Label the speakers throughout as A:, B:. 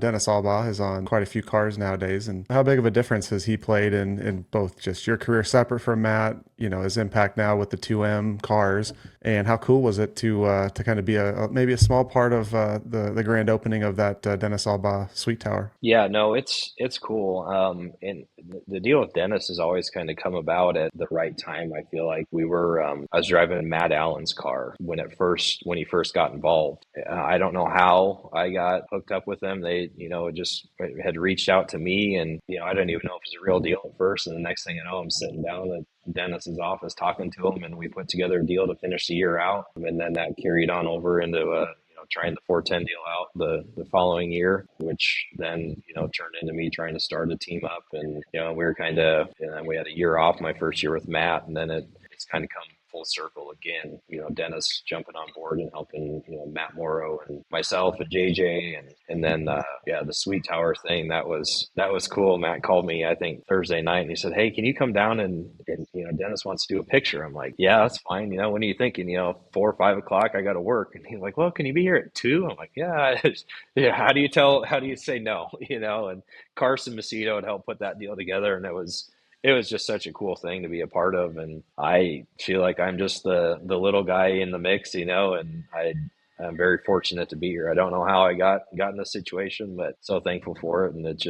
A: Dennis Albaugh is on quite a few cars nowadays. And how big of a difference has he played in both just your career separate from Matt, his impact now with the 2M cars, and how cool was it to kind of be maybe a small part of the grand opening of that Dennis Albaugh Sweet Tower?
B: Yeah, no, it's cool. And the deal with Dennis has always kind of come about at the right time. I feel like I was driving Matt Allen's car when he first got involved. I don't know how I got hooked up with them. They, just had reached out to me, and I didn't even know if it was a real deal at first. And the next thing I know, I'm sitting down at Dennis's office talking to him, and we put together a deal to finish the year out. And then that carried on over into trying the 410 deal out the following year, which then, turned into me trying to start a team up. And, we were and then we had a year off my first year with Matt, and then it's kind of come full circle again, Dennis jumping on board and helping, Matt Morrow and myself and JJ. And then, the Sweet Tower thing, that was cool. Matt called me, I think Thursday night, and he said, "Hey, can you come down and Dennis wants to do a picture." I'm like, "Yeah, that's fine. When are you thinking? 4 or 5 o'clock, I got to work." And he's like, "Well, can you be here at 2?" I'm like, "Yeah." Yeah. How do you say no? And Carson Macedo had helped put that deal together, and it was just such a cool thing to be a part of. And I feel like I'm just the little guy in the mix, and I'm very fortunate to be here. I don't know how I got in this situation, but so thankful for it. And it's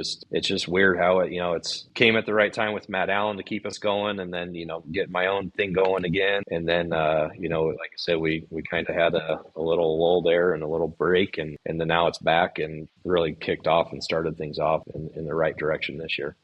B: just weird how it's came at the right time with Matt Allen to keep us going, and then get my own thing going again. And then like I said, we kind of had a little lull there and a little break, and then now it's back and really kicked off and started things off in the right direction this year.